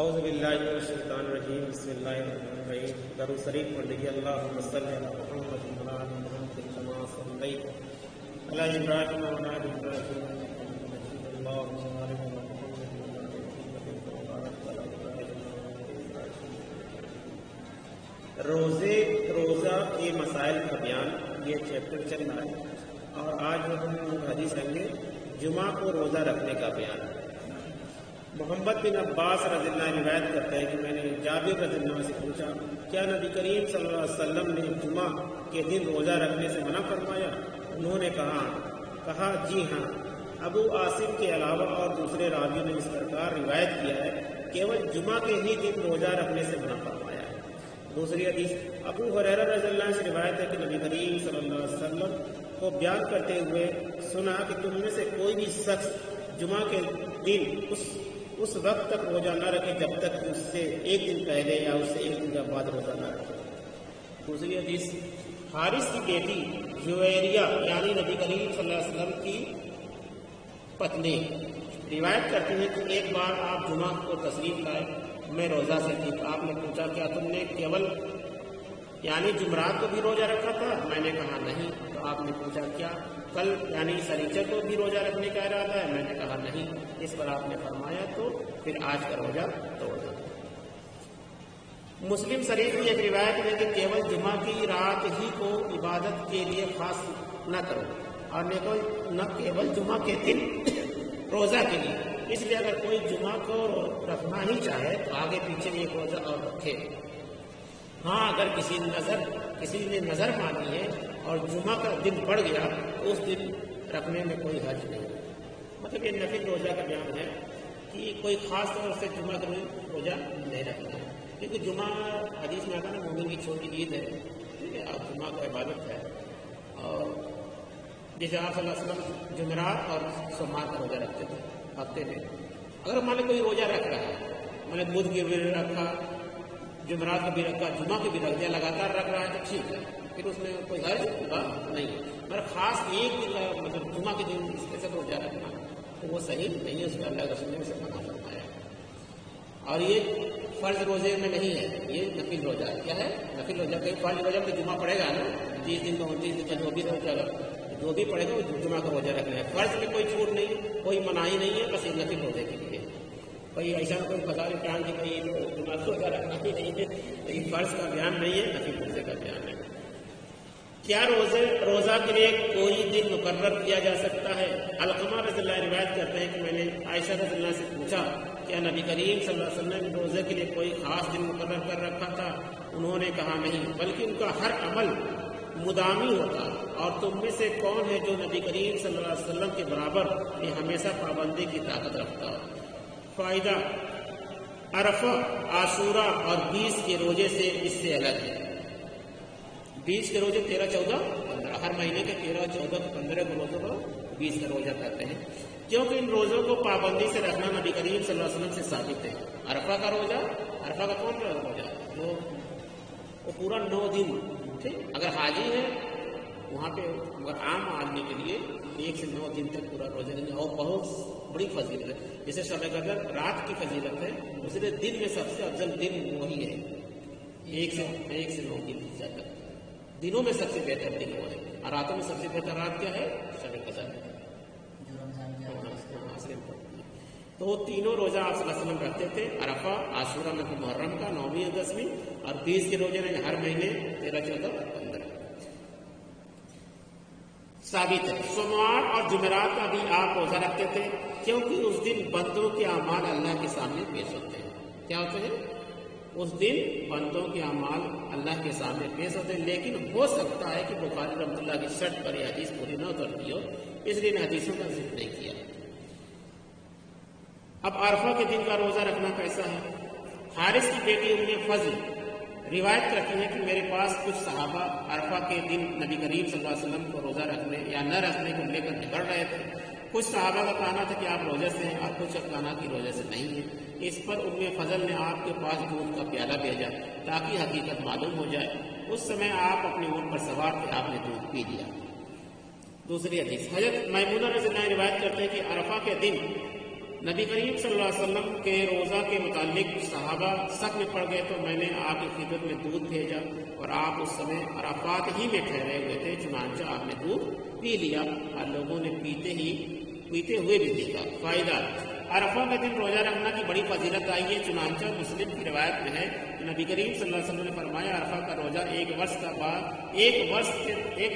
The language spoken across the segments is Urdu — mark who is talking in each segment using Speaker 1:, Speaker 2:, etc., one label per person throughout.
Speaker 1: اعوذ باللہ من الشیطان الرجیم بسم اللہ الرحمن الرحیم درود شریف پڑھ لیجیے اللہم صلی علی محمد وعلی آل محمد کما صلیت علی ابراہیم وعلی آل ابراہیم انک حمید مجید اللہم بارک علی محمد وعلی آل محمد کما بارکت علی ابراہیم وعلی آل ابراہیم۔ روزہ کے مسائل کا بیان، یہ چیپٹر چل رہا ہے اور آج ہم حدیث لیں گے جمعہ کو روزہ رکھنے کا بیان۔ محمد بن عباس رضی اللہ عنہ روایت کرتے ہیں کہ میں نے جابر رضی اللہ عنہ سے پوچھا کیا نبی کریم صلی اللہ علیہ وسلم نے جمعہ کے دن روزہ رکھنے سے منع فرمایا؟ انہوں نے کہا جی ہاں۔ ابو عاصم کے علاوہ اور دوسرے راویوں نے اس پرکار روایت کیا ہے کیول جمعہ کے ہی دن روزہ رکھنے سے منع فرمایا ہے۔ دوسری حدیث ابو ہریرہ رضی اللہ عنہ سے روایت ہے کہ نبی کریم صلی اللہ علیہ وسلم کو بیان کرتے ہوئے سنا کہ تم میں سے کوئی بھی شخص جمعہ کے دن اس وقت تک روزہ نہ رکھے جب تک اس سے ایک دن پہلے یا اس سے ایک دن کے بعد روزہ نہ رکھے۔ دوسری حدیث حارث کی بیٹی جویریہ یعنی نبی کریم صلی اللہ علیہ وسلم کی پتنی روایت کرتی ہیں کہ ایک بار آپ جمعہ کو تشریف لائے، میں روزہ سے تھی، آپ نے پوچھا کیا تم نے کیول یعنی جمعرات کو بھی روزہ رکھا تھا؟ میں نے کہا نہیں۔ تو آپ نے پوچھا کیا کل یعنی سنیچر کو بھی روزہ رکھنے کا ارادہ ہے؟ میں نے کہا نہیں۔ اس پر آپ نے فرمایا تو پھر آج کا روزہ توڑ دو۔ مسلم شریف کی ایک روایت ہے کہ کیول جمعہ کی رات ہی کو عبادت کے لیے خاص نہ کرو اور نہ کیول جمعہ کے دن روزہ کے لیے۔ اس لیے اگر کوئی جمعہ کو رکھنا ہی چاہے تو آگے پیچھے ایک روزہ اور رکھے۔ ہاں اگر کسی نے نظر مانی ہے اور جمعہ کا دن پڑ گیا تو اس دن رکھنے میں کوئی حرج نہیں۔ مطلب یہ نفل روزہ کا بیان ہے کہ کوئی خاص طور سے جمعہ کا روزہ نہیں رکھنا ہے، کیونکہ جمعہ حدیث میں آتا ہے نا مومن کی چھوٹی عید ہے، ٹھیک ہے، اور جمعہ کو عبادت ہے۔ اور جیسے آپ صلی اللہ علیہ وسلم جمعرات اور سوموار کا روزہ رکھتے تھے ہفتے میں۔ اگر مان لیں کوئی روزہ رکھ رہا ہے، میں نے بدھ کی بھی رکھا، جمعرات کو بھی رکھا، جمعہ کو بھی رکھ دیا، لگاتار رکھ رہا ہے تو ٹھیک ہے، پھر اس میں کوئی حرج ہوگا نہیں۔ مگر خاص ایک دن مطلب جمعہ کے دن اسپیشل روزہ رکھنا تو وہ صحیح نہیں ہے، اس میں اللہ رسول نے اسے منع فرمایا۔ اور یہ فرض روزے میں نہیں ہے، یہ نفل روزہ ہے۔ کیا ہے؟ نفل روزہ۔ کہیں فرض روزہ میں جمعہ پڑے گا نا 30 دن کا 29 دن کا جو بھی پڑے گا وہ جمعہ کا روزہ رکھنا ہے۔ فرض میں کوئی چھوٹ نہیں، کوئی مناہی نہیں ہے، بس یہ نفل روزے کے لیے۔ کوئی ایسا کوئی بازار بیان کی کہیں جمعہ کا روزہ رکھنا ہی نہیں ہے، لیکن فرض کا بیان نہیں ہے، نفل روزے کا بیان ہے۔ کیا روزہ کے لیے کوئی دن مقرر کیا جا سکتا ہے؟ علقمہ رضی اللہ عنہ روایت کرتے ہیں کہ میں نے عائشہ رضی اللہ سے پوچھا کیا نبی کریم صلی اللہ علیہ وسلم نے روزے کے لیے کوئی خاص دن مقرر کر رکھا تھا؟ انہوں نے کہا نہیں، بلکہ ان کا ہر عمل مدامی ہوتا۔ اور تم میں سے کون ہے جو نبی کریم صلی اللہ علیہ وسلم کے برابر یہ ہمیشہ پابندی کی طاقت رکھتا ہو؟ فائدہ: عرفہ، عاشورہ اور 20 کے روزے سے اس سے الگ ہے۔ 20 کے روزے 13، 14، 15، ہر مہینے کے 13، 14، 15 کے روزوں کو 20 کا روزہ کہتے ہیں، کیونکہ ان روزوں کو پابندی سے رکھنا نبی کریم صلی اللہ علیہ وسلم سے ثابت ہے۔ عرفہ کا روزہ، عرفہ کا کون سا روزہ؟ وہ پورا 9 دن، ٹھیک۔ اگر حاجی ہے وہاں پہ، اگر عام آدمی کے لیے 1 سے 9 دن تک پورا روزہ دینا، اور بہت بڑی فضیلت ہے۔ جیسے شب قدر رات کی فضیلت ہے، اس لیے دن میں سب سے افضل دن وہی ہے، 1 سے 9 دن تک۔ دنوں میں سب سے بہتر دن وہ ہے، اور راتوں میں سب سے بہتر رات کیا ہے؟ شب قدر۔ تو وہ تینوں روزہ آپ صلی اللہ علیہ وسلم رکھتے تھے، عرفہ، عاشورہ میں محرم کا 9ویں اور 10ویں، اور 20 کے روزے میں ہر مہینے 13، 14، 15 ثابت ہے۔ سوموار اور جمعرات کا بھی آپ روزہ رکھتے تھے، کیونکہ اس دن بندوں کے اعمال اللہ کے سامنے پیش ہوتے ہیں۔ کیا ہوتے ہیں؟ اس دن بندوں کے اعمال اللہ کے سامنے پیش ہوتے ہیں، لیکن ہو سکتا ہے کہ بخاری رحمۃ اللہ کی شرط پر یہ حدیث پوری نہ اترتی ہو، اس لیے ان حدیثوں کا ذکر نہیں کیا۔ اب عرفہ کے دن کا روزہ رکھنا کیسا ہے؟ حارث کی بیٹی ام فضل روایت کرتی ہے کہ میرے پاس کچھ صحابہ عرفہ کے دن نبی کریم صلی اللہ علیہ وسلم کو روزہ رکھنے یا نہ رکھنے کو لے کر جھگڑ رہے تھے۔ کچھ صحابہ کا کہنا تھا کہ آپ روزے سے ہیں اور کچھ کا کہنا کہ روزے سے نہیں ہیں۔ اس پر ام فضل نے آپ کے پاس دودھ کا پیالہ بھیجا تاکہ حقیقت معلوم ہو جائے۔ اس سمے آپ اپنے اونٹ پر سوار تھے، آپ نے دودھ پی لیا۔ دوسری حدیث حضرت میمونہ رضی اللہ عنہ روایت کرتے ہیں کہ عرفہ کے دن نبی کریم صلی اللہ علیہ وسلم کے روزہ کے متعلق صحابہ شک میں پڑ گئے تو میں نے آپ کی خدمت میں دودھ بھیجا اور آپ اس سمے عرفات ہی میں ٹھہرے ہوئے تھے، چنانچہ آپ نے دودھ پی لیا اور لوگوں نے پیتے ہوئے بھی دیکھا۔ فائدہ: عرفہ کے دن روزہ رکھنا کی بڑی فضیلت آئی ہے، چنانچہ مسلم کی روایت میں ہے کہ نبی کریم صلی اللہ علیہ وسلم نے فرمایا عرفہ کا روزہ ایک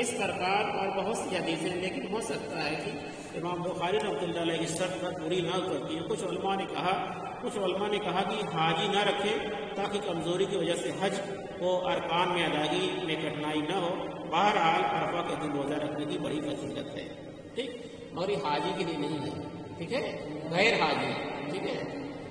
Speaker 1: اس پرکار اور بہت سی حدیثیں، لیکن ہو سکتا ہے کہ امام بخاری رحمۃ اللہ علیہ کی شرط پر پوری نہ کرتی ہے۔ کچھ علماء نے کہا کہ حاجی نہ رکھے تاکہ کمزوری کی وجہ سے حج کو ارکان میں ادائیگی میں کٹھنائی نہ ہو۔ بہرحال عرفہ کے دن روزہ رکھنے کی بڑی فضیلت ہے، ٹھیک، مگر یہ حاجی کے لیے نہیں ہے، ٹھیک ہے، غیر حاجی، ٹھیک ہے،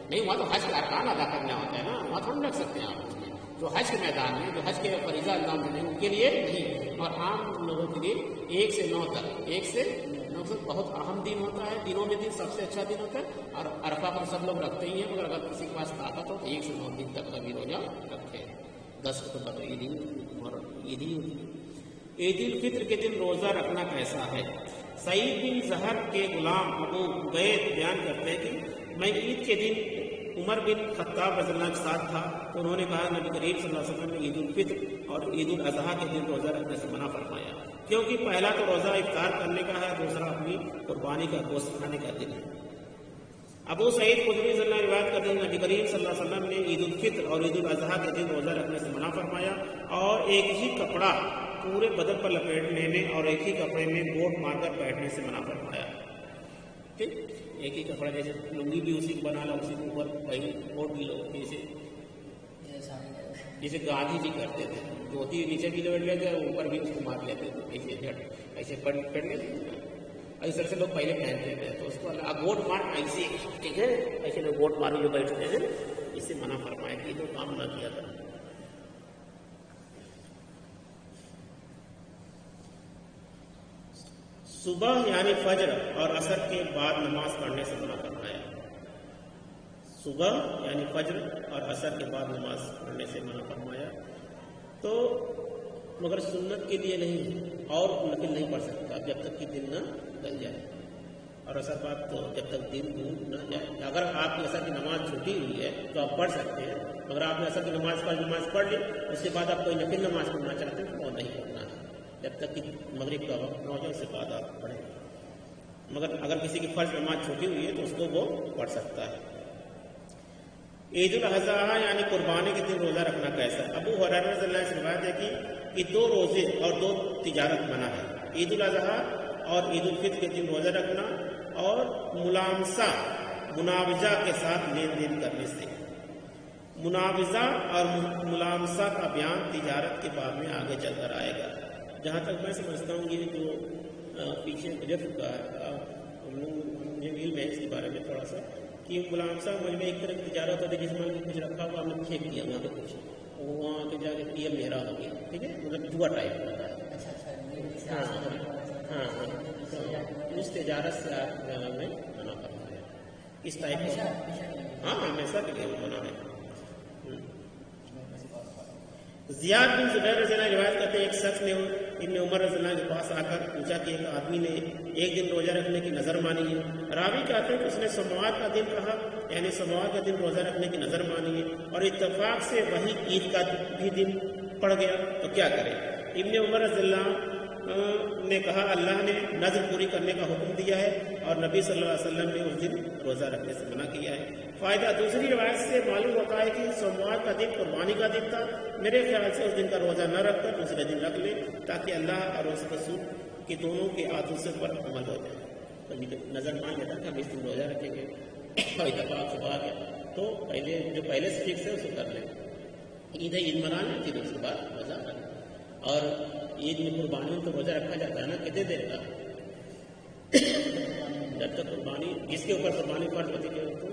Speaker 1: نہیں وہاں تو حج کا ارکان ادا کرنا ہوتا ہے نا، وہاں تھوڑا رکھ سکتے ہیں آپ اس میں، جو حج کے میدان میں جو حج کے فریضہ انجام دیتے ہیں ان کے لیے نہیں، اور عام لوگوں کے لیے 1 سے 9 تک بہت اہم دن ہوتا ہے، دنوں میں دن سب سے اچھا دن ہوتا ہے، اور عرفہ پر سب لوگ رکھتے ہی ہیں، مگر اگر کسی کے پاس طاقت ہو تو 1 سے 9 دن تک کبھی روزہ رکھے۔ 10 کو تو بقرعید اور عید ہی ہوتی ہے۔ عید الفطر کے دن روزہ رکھنا کیسا ہے؟ سعید بن زہر کے غلام ابو عبید بیان کرتے ہیں کہ میں عید کے دن عمر بن خطاب رضی اللہ عنہ کے ساتھ تھا تو انہوں نے کہا نبی کریم صلی اللہ علیہ وسلم نے عید الفطر اور عید الاضحیٰ کے دن روزہ رکھنے سے منع فرمایا، کیونکہ پہلا تو روزہ افطار کرنے کا ہے، دوسرا اپنی قربانی کا گوشت کھانے کا دن ہے۔ ابو سعید خدری رضی اللہ عنہ روایت کرتے ہیں نبی کریم صلی اللہ علیہ وسلم نے عید الفطر اور عید الاضحیٰ کے دن روزہ رکھنے سے منع فرمایا اور ایک ہی کپڑا پورے بدن پر لپیٹ لینے اور ایک ہی کپڑے میں گوٹ مار کر بیٹھنے سے منع فرمایا، ٹھیک، ایک ہی کپڑا جیسے لنگی بھی اسی کو بنا لو، اسی کے اوپر کہیں گوٹ بھی لو، جیسے گاندھی جی کرتے تھے، دھوتی نیچے بھی لپیٹ لیتے اور اوپر بھی اس کو مار لیتے تھے، ایسے پڑ لیتے، ایسے سے لوگ پہلے پہنتے تھے، تو اس کو گوٹ مار ایسے، ٹھیک ہے، ایسے لوگ گوٹ مار جو بیٹھتے ہیں اس سے منع فرمایا کہ یہ تو کام نہ کیا تھا۔ صبح یعنی فجر اور عصر کے بعد نماز پڑھنے سے منع فرمایا، صبح یعنی فجر اور عصر کے بعد نماز پڑھنے سے منع فرمایا، تو مگر سنت کے لیے نہیں اور نفل نہیں پڑھ سکتا جب تک کہ دن نہ ڈل جائے، اور عصر بعد تو جب تک دن ڈوب نہ جائے۔ اگر آپ کی عصر کی نماز چھوٹی ہوئی ہے تو آپ پڑھ سکتے ہیں، مگر آپ نے عصر کی نماز پڑھ لی، اس کے بعد آپ کوئی نفل نماز پڑھنا چاہتے ہیں تو وہ نہیں پڑھنا ہے جب تک کہ مغرب کا وقت نہ ہو جائے، اس کے بعد آپ پڑھیں۔ مگر اگر کسی کی فرض نماز چھوٹی ہوئی ہے تو اس کو وہ پڑھ سکتا ہے۔ عید الاضحیٰ یعنی قربانی کے دن روزہ رکھنا کیسا؟ ابو ہریرہ رضی اللہ عنہ سے روایت ہے کہ 2 روزے اور 2 تجارت منع ہے، عید الاضحیٰ اور عید الفطر کے دن روزہ رکھنا اور مناوضہ کے ساتھ لین دین کرنے سے۔ مناوضہ اور ملامسہ کا بیان تجارت کے باب میں آگے چل کر آئے گا۔ جہاں تک میں سمجھتا ہوں یہ جو پیچھے گزر چکا ہے، مجھے علم ہے اس کے بارے میں تھوڑا سا، کہ ملامسہ مجھ میں ایک طرح کی تجارت ہوتی ہے جس میں کچھ رکھا ہوا ہم نے پھینک دیا وہاں پہ کچھ، وہاں پہ جا کے یہ میرا ہو گیا، ٹھیک ہے، مطلب جوا ٹائپ ہوتا ہے۔ ہاں اس تجارت سے میں منع کرنا ہے، اس ٹائپ کا، ہاں ہمیشہ کے لیے منع ہے۔ زیاد بن زبیر رضی اللہ عنہ روایت کرتے ہیں ایک شخص نے ابن عمر رضی اللہ عنہ کے پاس آ کر پوچھا کہ ایک آدمی نے ایک دن روزہ رکھنے کی نظر مانی ہے۔ راوی کہتے ہیں کہ اس نے سوموار کا دن کہا، یعنی سوموار کا دن روزہ رکھنے کی نظر مانی ہے اور اتفاق سے وہی عید کا بھی دن پڑ گیا تو کیا کرے؟ ابن عمر رضی اللہ نے کہا اللہ نے نظر پوری کرنے کا حکم دیا ہے اور نبی صلی اللہ علیہ وسلم نے اس دن روزہ رکھنے سے منع کیا ہے۔ فائدہ: دوسری روایت سے معلوم ہوتا ہے کہ سوموار کا دن قربانی کا دن تھا، میرے خیال سے اس دن کا روزہ نہ رکھ کر دوسرے دن رکھ لے تاکہ اللہ اور اس رسول کے دونوں کے آدیشوں پر عمل ہو جائے۔ کبھی نظر مان لیتا کہ ہم اس دن روزہ رکھیں گے اور اتفاق سے آ گیا تو پہلے سے فکس ہے اسے کر لیں، عید منا لیں، پھر اس کے بعد روزہ رکھیں۔ اور عید میں قربانی میں تو روزہ رکھا جاتا ہے نا، کتنے دیر کا؟ جب تک قربانی جس کے اوپر قربانی فرض ہوتی ہے تو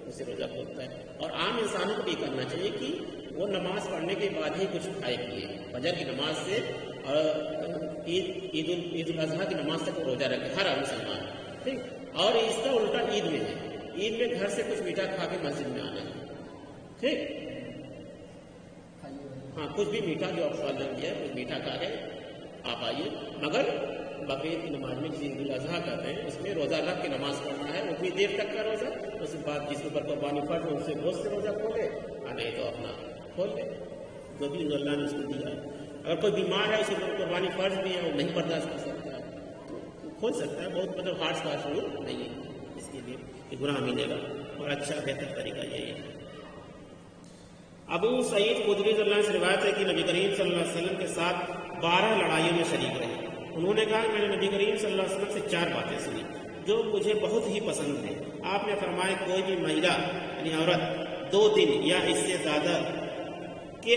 Speaker 1: اسے روزہ کھولتا ہے۔ اور عام انسانوں کو بھی کرنا چاہیے کہ وہ نماز پڑھنے کے بعد ہی کچھ کھائے پیے، فجر کی نماز سے اور عید الاضحیٰ کی نماز تک روزہ رکھے ہر مسلمان، ٹھیک۔ اور اس کا الٹا عید میں ہے، عید میں گھر سے کچھ میٹھا کھا کے مسجد میں آنا ہے، ٹھیک، ہاں کچھ بھی میٹھا جو آپ فال کیا ہے کچھ میٹھا کھا کے آپ آئیے، مگر بقرعید کی نماز میں جسے عید الاضحیٰ کہتے ہیں اس میں روزہ رکھ کے نماز پڑھنا ہے، اتنی دیر تک کا روزہ، اس کے بعد جس کے اوپر قربانی فرض ہو اس سے بہت سے روزہ کھولے، اور نہیں تو اپنا کھول لے جو بھی اللہ نے اس کو دیا۔ اگر کوئی بیمار ہے اس کے اوپر قربانی فرض بھی ہے وہ نہیں برداشت کر سکتا ہے تو کھول سکتا ہے، بہت مطلب ہارڈ کا شروع نہیں ہے اس کے لیے کہ گناہ ملے گا، اور اچھا بہتر طریقہ یہی ہے۔ ابو سعید خدری رضی اللہ عنہ سے روایت ہے کہ نبی کریم صلی اللہ علیہ وسلم کے ساتھ 12 لڑائیوں میں شریک رہے۔ انہوں نے کہا میں نے نبی کریم صلی اللہ علیہ وسلم سے 4 باتیں سنی جو مجھے بہت ہی پسند ہیں۔ آپ نے فرمایا کوئی بھی مہیلا یعنی عورت 2 دن یا اس سے زیادہ کے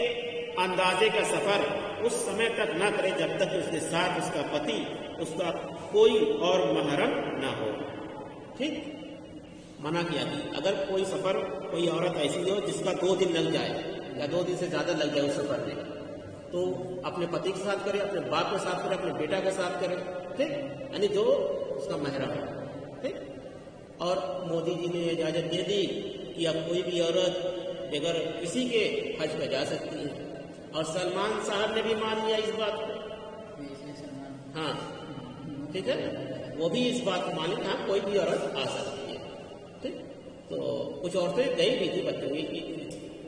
Speaker 1: اندازے کا سفر اس سمے تک نہ کرے جب تک اس کے ساتھ اس کا پتی اس کا کوئی اور محرم نہ ہو۔ ٹھیک، منع کیا کہ اگر کوئی سفر کوئی عورت ایسی ہو جس کا 2 دن لگ جائے یا 2 دن سے زیادہ لگ جائے اس سفر میں، تو اپنے پتی کے ساتھ کرے، اپنے باپ کے ساتھ کرے، اپنے بیٹا کے ساتھ کرے، ٹھیک، یعنی جو اس کا محرم ہے، ٹھیک۔ اور مودی جی نے اجازت دے دی کہ اب کوئی بھی عورت بغیر کسی کے حج پہ جا سکتی ہے، اور سلمان صاحب نے بھی مان لیا اس بات کو، ہاں ٹھیک ہے، وہ بھی اس بات کو مان لیا ہاں کوئی بھی عورت آ سکتی ہے، ٹھیک۔ تو کچھ عورتیں گئی بھی تھی، بچوں کی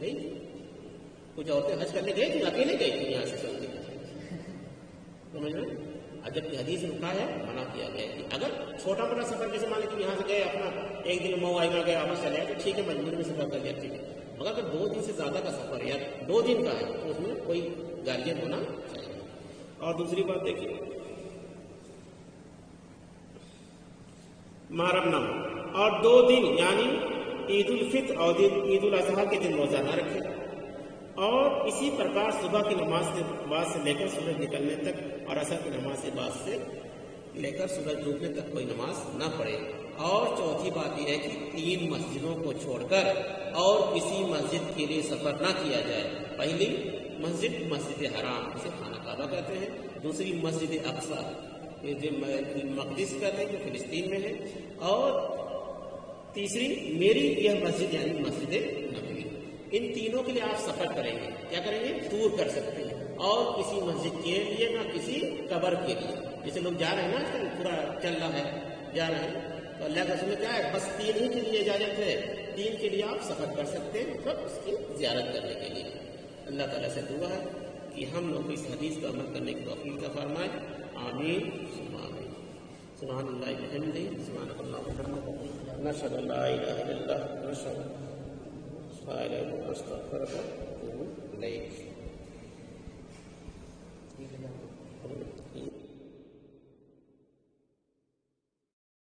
Speaker 1: گئی تھی، کچھ عورتیں حج کرنے گئی تھیں، اکیلے گئی تھی یہاں سے چلتی، سمجھ رہے ہیں؟ جبکہ حدیث میں کہا ہے منع کیا گیا کہ اگر چھوٹا موٹا سفر جیسے مان لیجیے یہاں سے گئے اپنا ایک دن مئو آئیگا گئے واپس چلے تو ٹھیک ہے، مجبوری میں سفر کر لیا ٹھیک ہے، مگر اگر 2 دن سے زیادہ کا سفر ہے یا 2 دن کا ہے تو اس میں کوئی گارجین ہونا چاہیے۔ اور دوسری بات دیکھیے محرم نہ ہو، اور 2 دن یعنی عید الفطر اور عید الاضحیٰ کے دن روزہ نہ رکھے، اور اسی پرکار صبح کی نماز کے بعد سے لے کر سورج نکلنے تک اور عصر کی نماز کے بعد سے لے کر سورج ڈوبنے تک کوئی نماز نہ پڑھے۔ اور چوتھی بات یہ ہے کہ 3 مسجدوں کو چھوڑ کر اور کسی مسجد کے لیے سفر نہ کیا جائے۔ پہلی مسجد مسجد حرام اسے خانہ کعبہ کہتے ہیں، دوسری مسجد اقصی جو مقدس کہتے ہیں جو فلسطین میں ہے، اور تیسری میری یہ مسجد یعنی مسجد نبوی۔ ان تینوں کے لیے آپ سفر کریں گے، کیا کریں گے؟ ٹور کر سکتے ہیں، اور کسی مسجد کے لیے نہ کسی قبر کے لیے۔ جیسے لوگ جا رہے ہیں نا پورا چل رہا ہے جا رہے ہیں، تو اللہ کا رسول کیا ہے بس 3 ہی کے لیے اجازت ہے، 3 کے لیے آپ سفر کر سکتے ہیں، مطلب اس کی زیارت کرنے کے لیے۔ اللہ تعالیٰ سے دعا ہے کہ ہم لوگ اس حدیث پر عمل کرنے کی توفیق عطا فرمائے، آمین ثم آمین۔ سبحان اللہ وبحمدہ، سبحانک اللہم وبحمدک، نشہد ان لا الہ الا اللہ، نستغفرک ونتوب الیک۔